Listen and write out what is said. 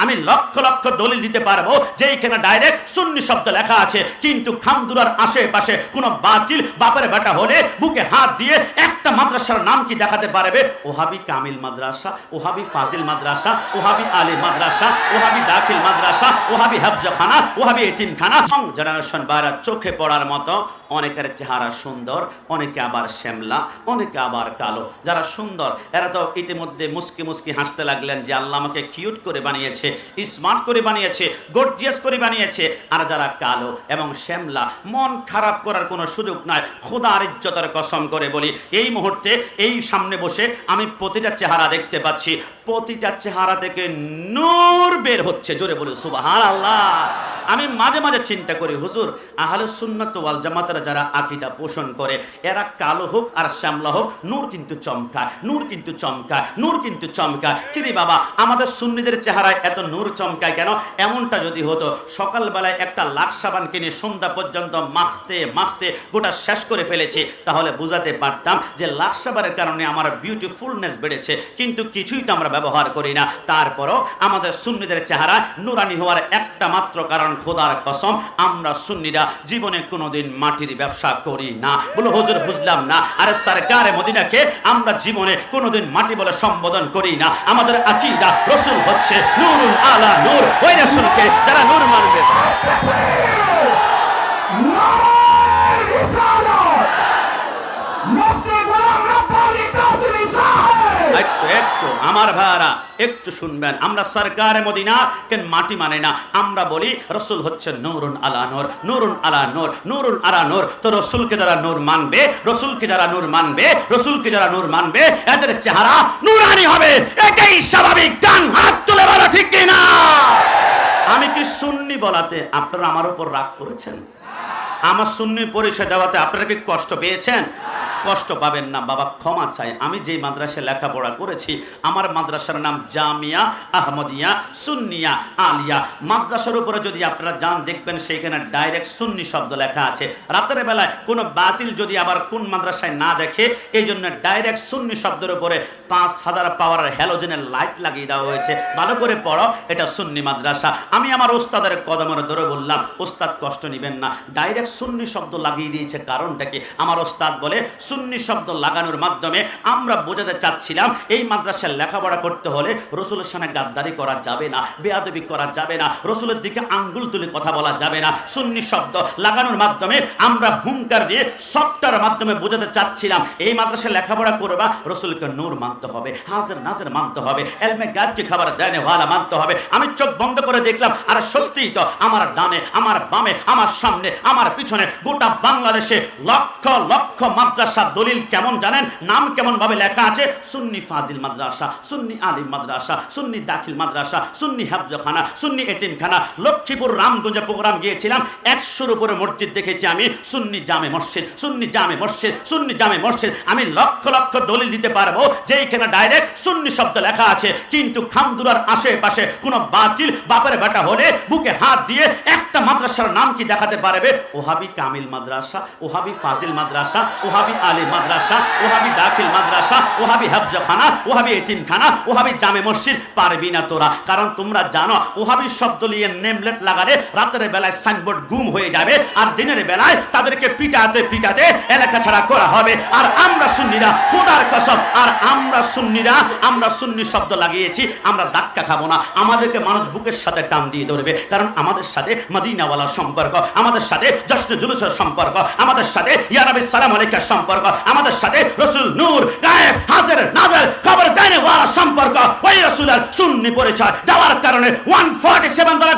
আমি লক্ষ লক্ষ দলিল দিতে পারবো যে এখানে ডাইরেক্ট সুন্নি শব্দ লেখা আছে, কিন্তু খামদুরার আশেপাশে কোনো বাতিল বাপের বেটা হলে বুকে হাত দিয়ে একটা মাদ্রাসার নাম কি দেখাতে পারবে? ওহাবি কামিল মাদ্রাসা, ওহাবি ফাজিল মাদ্রাসা, ওহাবি আলী মাদ্রাসা, ওহাবি দাখিল মাদ্রাসা, ওহাবি হাফজাখানা, ওহাবি এতিমখানা। জেনারেশন বাইরে চোখে পড়ার মতো অনেকের চেহারা সুন্দর, অনেকে আবার শ্যামলা, অনেকে আবার কালো। যারা সুন্দর এরা তো ইতিমধ্যে মুস্কি মুস্কি হাসতে লাগলেন যে আল্লাহ আমাকে কিউট করে বানিয়েছে, স্মার্ট করে বানিয়েছে, গর্জিয়াস করে বানিয়েছে। আর যারা কালো এবং শ্যামলা, মন খারাপ করার কোনো সুযোগ নাই। খোদার ইজ্জতের কসম করে বলি, এই মুহূর্তে এই সামনে বসে আমি প্রতিটা চেহারা দেখতে পাচ্ছি, প্রতিটা চেহারা থেকে নূর বের হচ্ছে। জোরে বলি সুবহানাল্লাহ। আমি মাঝে মাঝে চিন্তা করি, হুজুর আহলে সুন্নাত ওয়াল জামাতের যারা আকীদা পোষণ করে এরা কালো হোক আর শ্যামলা হোক, নূর কিন্তু চমকায়, নূর কিন্তু চমকায়, নূর কিন্তু চমকায়। কিরে বাবা, আমাদের সুন্নিদের চেহারায় এত নূর চমকায় কেন? এমনটা যদি হতো সকালবেলায় একটা লাখ সাবান কিনে সন্ধ্যা পর্যন্ত মাখতে মাখতে গোটা শেষ করে ফেলেছি, তাহলে বুঝাতে পারতাম যে লাখ সাবানের কারণে আমার বিউটিফুলনেস বেড়েছে। কিন্তু কিছুই তো আমরা ব্যবহার করি না। তারপরও আমাদের সুন্নিদের চেহারা নূরানি হওয়ার একটা মাত্র কারণ, খোদার কসম আমরা সুন্নিরা জীবনে কোনোদিন মাটির ব্যবসা করি না। বলো হুজুর বুঝলাম না। আরে সরকারে মদিনাকে আমরা জীবনে কোনোদিন মাটি বলে সম্বোধন করি না। আমাদের আকীদা রাসূল হচ্ছে নূরুল আলা নূর। ওই রাসূলকে যারা নূর মানবে, একটু আমার ভাইরা একটু শুনবেন, আমরা সরকারে মদিনা কেন মাটি মানে না, আমরা বলি রাসূল হচ্ছে নূরুন আলা নূর, নূরুন আলা নূর, নূরুন আলা নূর। তো রাসূলকে যারা নূর মানবে, রাসূলকে যারা নূর মানবে, রাসূলকে যারা নূর মানবে, এদের চেহারা নূরানি হবে। এটাই স্বাভাবিক। গান হাত তুলে বলো ঠিক কি না? আমি কি সুন্নি বলাতে আপনারা আমার উপর রাগ করেছেন? আমার সুন্নি পরিচয় দেওয়াতে আপনারা কি কষ্ট পেয়েছেন? কষ্ট পাবেন না বাবা, ক্ষমা চাই। আমি যেই মাদ্রাসায় লেখাপড়া করেছি, আমার মাদ্রাসার নাম জামিয়া আহমদিয়া সুন্নিয়া আলিয়া। মাদ্রাসার উপরে যদি আপনারা যান দেখবেন সেইখানে ডাইরেক্ট সুন্নি শব্দ লেখা আছে। রাতের বেলায় কোনো বাতিল যদি আবার কোন মাদ্রাসায় না দেখে, এই জন্য ডাইরেক্ট সুন্নি শব্দের উপরে 5000 পাওয়ারের হ্যালোজেনের লাইট লাগিয়ে দেওয়া হয়েছে। ভালো করে পড়ো, এটা সুন্নি মাদ্রাসা। আমি আমার ওস্তাদের কদমের ধরে বললাম, ওস্তাদ কষ্ট নেবেন না, ডাইরেক্ট সুন্নি শব্দ লাগিয়ে দিয়েছে, কারণটা কি? আমার ওস্তাদ বলে সুন্নি শব্দ লাগানোর মাধ্যমে আমরা বোঝাতে চাচ্ছিলাম এই মাদ্রাসায় লেখাপড়া করতে হলে রসুলের সামনে গাদ্দারি করা যাবে না, বেয়াদবি করা যাবে না, রসুলের দিকে আঙ্গুল তুলে কথা বলা যাবে না। সুন্নি শব্দ লাগানোর মাধ্যমে আমরা হুঙ্কার দিয়ে সফটওয়্যারের মাধ্যমে বোঝাতে চাচ্ছিলাম এই মাদ্রাসায় লেখাপড়া করবা, রসুলকে নূর মানতে হবে, হাজির নাজির মানতে হবে, এলমে গায়বকে খাবার দেনে ওয়ালা মানতে হবে। আমি চোখ বন্ধ করে দেখলাম, আর সত্যিই তো আমার ডানে, আমার বামে, আমার সামনে, আমার পিছনে গোটা বাংলাদেশে লক্ষ লক্ষ মাদ্রাসা। দলিল কেমন জানেন? নাম কেমন ভাবে লেখা আছে? সুন্নি ফাজিল মাদ্রাসা, সুন্নি আলিম মাদ্রাসা, সুন্নি দাখিল মাদ্রাসা, সুন্নি হাফজাখানা, সুন্নি এতিমখানা। লক্ষ্মীপুর রামগঞ্জে প্রোগ্রাম গিয়েছিলাম, 100-র উপরে মসজিদ দেখেছি আমি। সুন্নি জামে মসজিদ, সুন্নি জামে মসজিদ, সুন্নি জামে মসজিদ। আমি লক্ষ লক্ষ দলিল দিতে পারবো যে এখানে ডাইরেক্ট সুন্নি শব্দ লেখা আছে, কিন্তু খামদুরার আশেপাশে কোন বাতিল বাপের বেটা হলে বুকে হাত দিয়ে একটা মাদ্রাসার নাম কি দেখাতে পারবে? ওহাবি কামিল মাদ্রাসা, ওহাবি ফাজিল মাদ্রাসা, ওহাবি আলী মাদ্রাসা, ওহাবি দাখিল মাদ্রাসা, ওহাবি হাফজাখানা, ওহাবি এতিমখানা, ওহাবি জামে মসজিদ। পারবি না তোরা, কারণ তোমরা জানো ওহাবি শব্দ নিয়ে নেমলেট লাগালে রাতের বেলায় সাইনবোর্ড গুম হয়ে যাবে, আর দিনের বেলায় তাদেরকে পিটাতে পিটাতে এলাকা ছাড়া করা হবে। আর আমরা সুন্নিরা, খোদার কসম, আর আমরা সুন্নিরা, আমরা সুন্নি শব্দ লাগিয়েছি, আমরা ধাক্কা খাবো না। আমাদেরকে মানুষ বুকের সাথে টান দিয়ে ধরবে, কারণ আমাদের সাথে মদিনাওয়ালার সম্পর্ক, আমাদের সাথে জশ্ন জুলুসের সম্পর্ক, আমাদের সাথে ইয়া নবী সালাম আলাইকা সম্পর্ক, আমাদের সাথে রাসূল নূর গায়েব হাজির নাজির খবর দেনে ওয়ালা সম্পর্ক। ওই রাসূলের সুন্নি পরিচয় দেওয়ার কারণে 147 দ্বারা